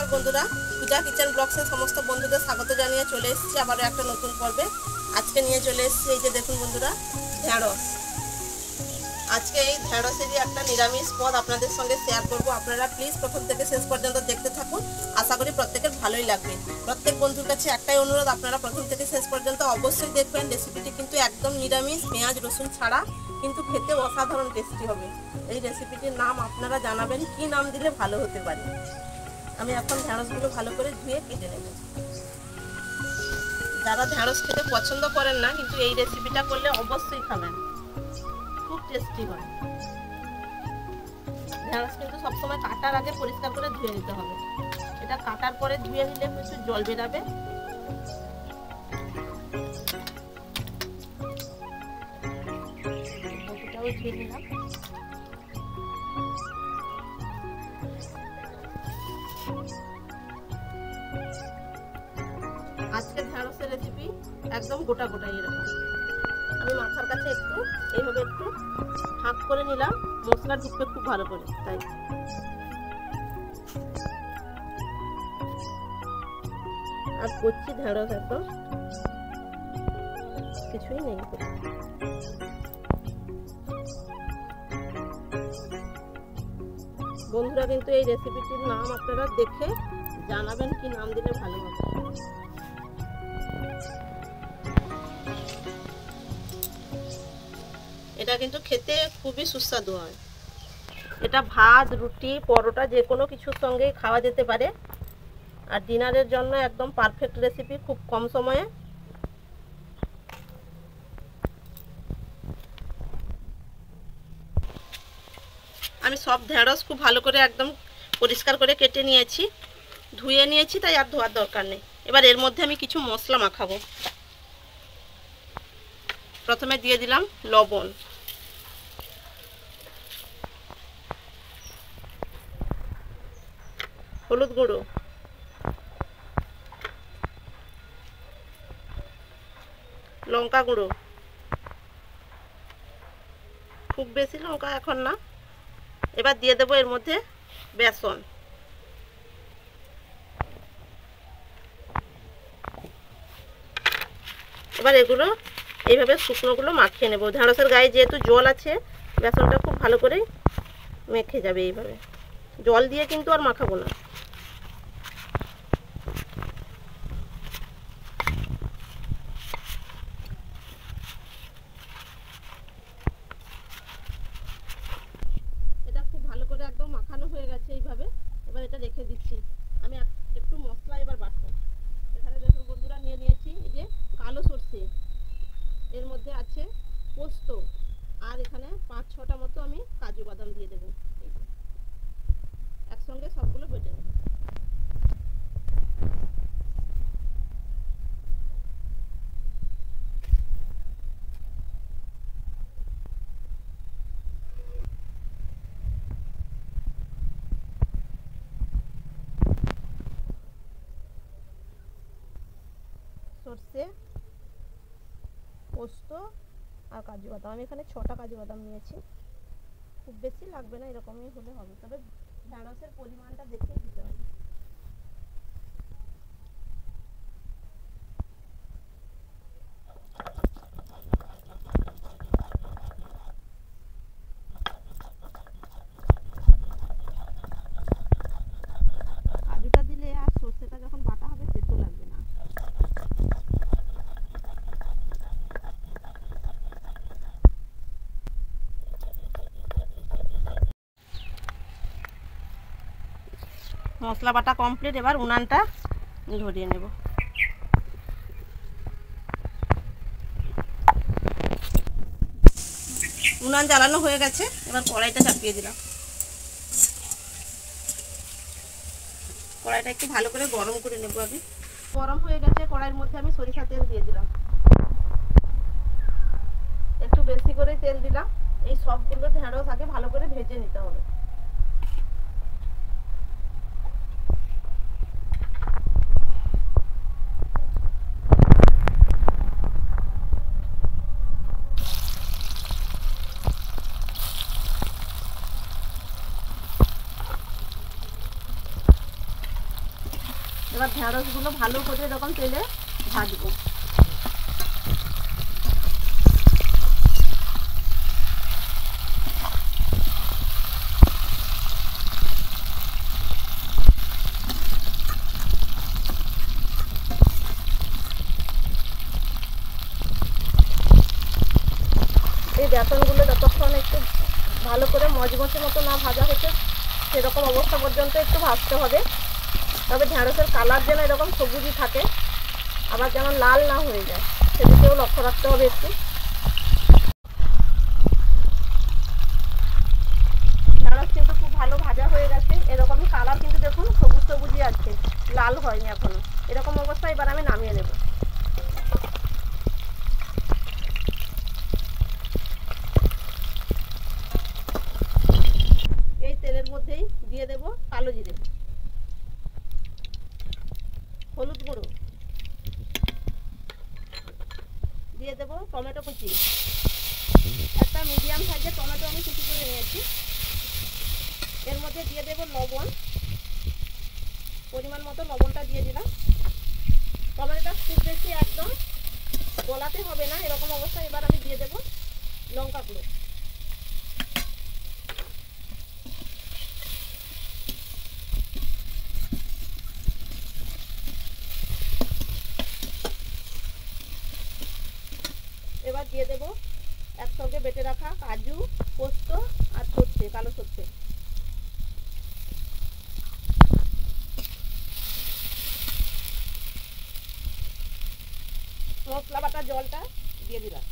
নমস্কার বন্ধুরা, পূজা কিচেন ব্লগসে সমস্ত বন্ধুদের স্বাগত জানিয়ে চলে এসেছি আবারও একটা নতুন পর্বে। আজকে নিয়ে চলে এসেছি এই যে দেখুন বন্ধুরা, ঢেঁড়স। আজকে এই ঢেঁড়সেরই একটা নিরামিষ পদ আপনাদের সঙ্গে শেয়ার করব। আপনারা প্লিজ প্রথম থেকে শেষ পর্যন্ত দেখতে থাকুন, আশা করি প্রত্যেকের ভালোই লাগবে। প্রত্যেক বন্ধুর কাছে একটাই অনুরোধ, আপনারা প্রথম থেকে শেষ পর্যন্ত অবশ্যই দেখবেন। রেসিপিটি কিন্তু একদম নিরামিষ, পেঁয়াজ রসুন ছাড়া, কিন্তু খেতে অসাধারণ টেস্টি হবে। এই রেসিপিটির নাম আপনারা জানাবেন, কি নাম দিলে ভালো হতে পারে। আমি এখন ঢেঁড়সগুলো ভালো করে ধুয়ে কেটে নেব। যারা ঢেঁড়স খেতে পছন্দ করেন না, কিন্তু এই রেসিপিটা করলে অবশ্যই খাবেন, খুব টেস্টি হয়। ঢেঁড়স কিন্তু সবসময় কাটার আগে পরিষ্কার করে ধুয়ে নিতে হবে। এটা কাটার পরে ধুয়ে নিলে প্রচুর জল বেরাবে। এটাও ধুয়ে নিলাম। আজকের ঢেঁড়সের রেসিপি একদম গোটা গোটা এরকম। আমি মাথার কাছে এইভাবে একটু ফাঁক করে নিলাম, মশলা ঢুকবে খুব ভালো করে, তাই আর করছি ঢেঁড়স একদম কিছুই নেই। বন্ধুরা কিন্তু এই রেসিপিটির নাম আপনারা দেখে জানাবেন কি নাম দিলে ভালো হবে। এটা কিন্তু খেতে খুবই সুস্বাদু হয়। এটা ভাত, রুটি, পরোটা যে কোনো কিছুর সঙ্গেই খাওয়া যেতে পারে। আর ডিনারের জন্য একদম পারফেক্ট রেসিপি, খুব কম সময়ে। আমি সব ঢেঁড়স খুব ভালো করে একদম পরিষ্কার করে কেটে নিয়েছি, ধুয়ে নিয়েছি, তাই আর ধোয়ার দরকার নেই। এবার এর মধ্যে আমি কিছু মশলা মাখাবো। প্রথমে দিয়ে দিলাম লবণ, হলুদ গুঁড়ো, লঙ্কা গুঁড়ো, খুব বেশি লঙ্কা এখন না। এবার দিয়ে দেবো এর মধ্যে বেসন। এবার এগুলো এইভাবে শুকনোগুলো মাখিয়ে নেব। ঢেঁড়সের গায়ে যেহেতু জল আছে, বেসনটা খুব ভালো করে মেখে যাবে। এইভাবে জল দিয়ে কিন্তু আর মাখাবো না। এটা খুব ভালো করে একদম মাখানো হয়ে গেছে এইভাবে। এবার এটা রেখে দিচ্ছি। আমি একটু মশলা এবার বাটবো। এখানে দেখুন বন্ধুরা, নিয়ে নিয়েছি এই যে কালো সরষে, এর মধ্যে আছে পোস্ত, আর এখানে 5-6টা মতো আমি কাজু বাদাম দিয়ে দেবো। একসঙ্গে সবগুলো বেটে নেব। সরষে, পোস্ত আর কাজু বাদাম, আমি এখানে 6টা কাজু বাদাম নিয়েছি। খুব বেশি লাগবে না, এরকমই হলে হবে, তবে ঢেঁড়সের পরিমাণটা দেখেই দিতে হবে। কাজুটা দিলে আর সরষেটা যখন বাটা হবে তেতো লাগবে না। মশলা বাটা কমপ্লিট। এবার উনানটা ধরিয়ে নেব। উনান জ্বালানো হয়ে গেছে, এবার কড়াইটা চাপিয়ে দিলাম। কড়াইটা একটু ভালো করে গরম করে নেব। আমি গরম হয়ে গেছে, কড়াইয়ের মধ্যে আমি সরিষা তেল দিয়ে দিলাম। একটু বেশি করে তেল দিলাম। এই সবগুলো ঢেঁড়স আগে ভালো করে ভেজে নিতে হবে। এবার ঢেঁড়সগুলো ভালো করে এরকম তেলে ভাজবো। এই বেসনগুলো যতক্ষণ একটু ভালো করে মচমচে মতো না ভাজা হচ্ছে সেরকম অবস্থা পর্যন্ত একটু ভাজতে হবে। তবে ঢেঁড়সের কালার যেন এরকম সবুজই থাকে, আবার যেন লাল না হয়ে যায় সেদিকেও লক্ষ্য রাখতে হবে একটু। ঢেঁড়স কিন্তু খুব ভালো ভাজা হয়ে গেছে, এরকমই কালার কিন্তু দেখুন সবুজ সবুজই আছে, লাল হয়নি এখনো। এরকম অবস্থায় এবার আমি নামিয়ে নেব। এই তেলের মধ্যেই দিয়ে দেব কালো জিরে, হলুদ গুঁড়ো, দিয়ে দেব টমেটো কুচি। একটা মিডিয়াম সাইজের টমেটো আমি কুচি করে নিয়েছি। এর মধ্যে দিয়ে দেব লবণ, পরিমাণ মতো লবণটা দিয়ে দিলাম। টমেটোটা খুব বেশি একদম গলাতে হবে না, এরকম অবস্থায় এবার আমি দিয়ে দেব লঙ্কা গুঁড়ো। এবার দিয়ে দেব একসঙ্গে বেটে রাখা কাজু, পোস্ত আর সর্ষে, কালো সর্ষে। মশলা বাটা জলটা দিয়ে দিলাম।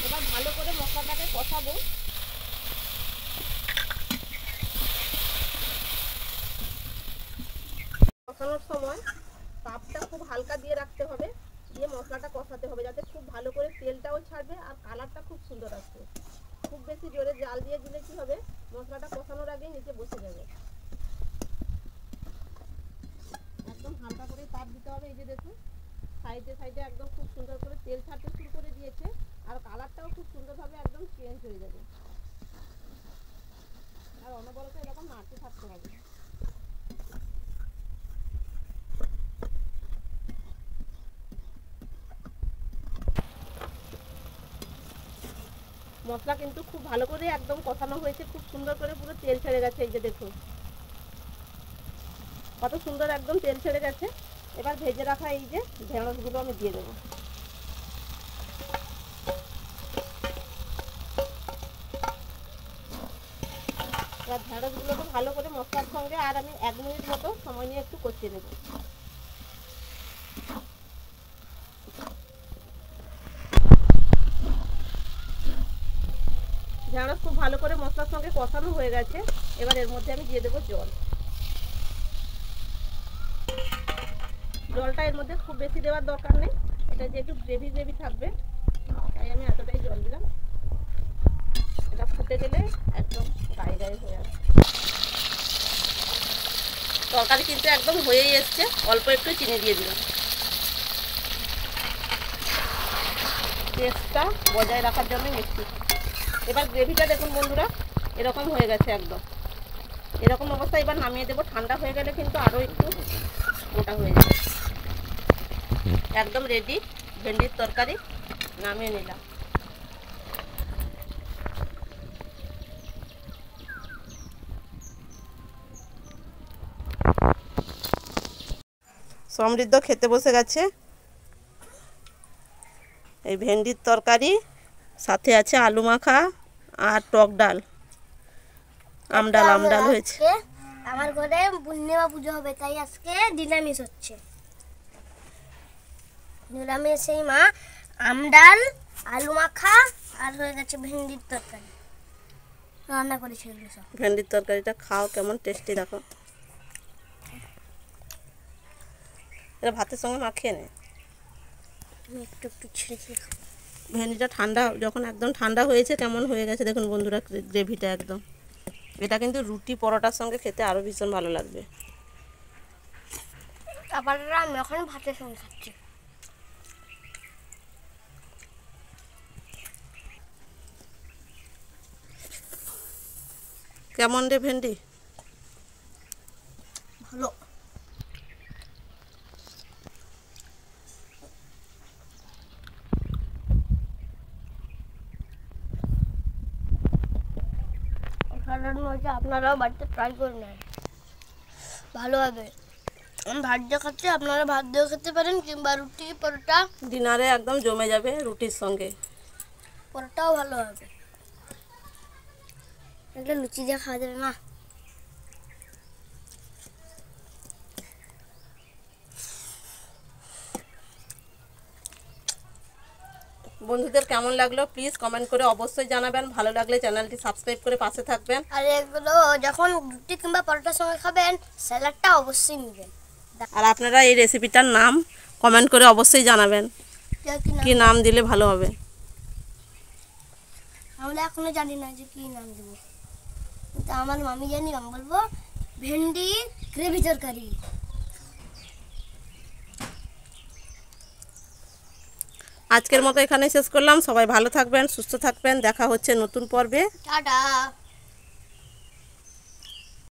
এবার ভালো করে মশলাটাকে কষাবো। কষানোর সময় তাপটা খুব হালকা দিয়ে রাখতে হবে, দিয়ে মশলাটা কষাতে হবে যাতে খুব ভালো করে তেলটাও ছাড়বে আর কালারটা খুব সুন্দর আসবে। খুব বেশি জোরে জাল দিয়ে দিলে কি হবে, মশলাটা কষানোর আগেই নিচে বসে যাবে। একদম হালকা করে তাপ দিতে হবে। এই যে দেখুন সাইডে সাইডে একদম খুব সুন্দর করে তেল ছাড়তে শুরু করে দিয়েছে আর কালারটাও খুব সুন্দরভাবে একদম চেঞ্জ হয়ে যাবে। আর অনবরত এরকম নাড়তে থাকতে হবে। মশলা কিন্তু খুব ভালো করে একদম কষানো হয়েছে, খুব সুন্দর করে পুরো তেল ছেড়ে গেছে। এই যে দেখুন কত সুন্দর একদম তেল ছেড়ে গেছে। এবার ভেজে রাখা এই যে ঢেঁড়সগুলো আমি দিয়ে দেবো। এবার ঢেঁড়সগুলোকে ভালো করে মশলার সঙ্গে আর আমি 1 মিনিট মতো সময় নিয়ে একটু কষিয়ে নেব। ঢেঁড়স খুব ভালো করে মশলার সঙ্গে কষানো হয়ে গেছে। এবার এর মধ্যে আমি দিয়ে দেবো জল। জলটা এর মধ্যে খুব বেশি দেওয়ার দরকার নেই, এটা যেহেতু গ্রেভি গ্রেভি থাকবে তাই আমি এতটাই জল দিলাম। এটা ফুটে গেলে একদম গায়ে গায়ে হয়ে আসবে। তরকারি কিন্তু একদম হয়েই এসছে, অল্প একটু চিনি দিয়ে দিলাম টেস্টটা বজায় রাখার জন্য মিষ্টি। এবার গ্রেভিটা দেখুন বন্ধুরা এরকম হয়ে গেছে একদম। এরকম অবস্থায় এবার নামিয়ে দেবো। ঠান্ডা হয়ে গেলে কিন্তু আরও একটু মোটা হয়ে যাবে। একদম রেডি ভেন্ডির তরকারি, নামিয়ে নিলাম। সমৃদ্ধ খেতে বসে গেছে। এই ভেন্ডির তরকারি সাথে আছে আলু মাখা আর টক ডাল, আমডাল আমডাল হয়েছে। আমার ঘরে পূর্ণিমা পুজো হবে তাই আজকে নিরামিষ হচ্ছে। নিরামিষেই মা আমডাল, আলু মাখা আর হয়ে গেছে ভেন্ডির তরকারি রান্না করেছে। ভেন্ডির তরকারিটা খাও কেমন টেস্টি, দেখো। এটা ভাতের সঙ্গে মাখিয়ে নে। একটু একটু ছিঁড়ে ভেন্ডিটা ঠান্ডা যখন একদম ঠান্ডা হয়েছে কেমন হয়ে গেছে দেখুন বন্ধুরা গ্রেভিটা একদম। এটা কিন্তু রুটি পরোটার সঙ্গে খেতে আরও ভীষণ ভালো লাগবে। আবার আমি এখন ভাতের সঙ্গে খাচ্ছি। কেমন রে ভেন্ডি? ভালো। হয়েছে, আপনারাও বাড়িতে ট্রাই করে নেন, ভালো হবে। আমি ভাত দিয়ে খাচ্ছি, আপনারা ভাত দিয়েও খেতে পারেন, কিংবা রুটি পরোটা, ডিনারে একদম জমে যাবে রুটির সঙ্গে। পরোটাও ভালো হবে। একটা লুচি দিয়ে খাওয়া যাবে না? বন্ধুদের কেমন লাগলো প্লিজ কমেন্ট করে অবশ্যই জানাবেন। ভালো লাগলে চ্যানেলটি সাবস্ক্রাইব করে পাশে থাকবেন। আর এগুলো যখন রুটি কিংবা পরোটার সঙ্গে খাবেন, স্যালাডটা অবশ্যই নেবেন। আর আপনারা এই রেসিপিটার নাম কমেন্ট করে অবশ্যই জানাবেন কি নাম দিলে ভালো হবে। আমরা এখনো জানি না যে কি নাম দেবো, কিন্তু আমার মামি জানি, আমি বলবো ভেন্ডি গ্রেভি তরকারি। আজকের মতো এখানে শেষ করলাম। সবাই ভালো থাকবেন, সুস্থ থাকবেন। দেখা হচ্ছে নতুন পর্বে। টাটা।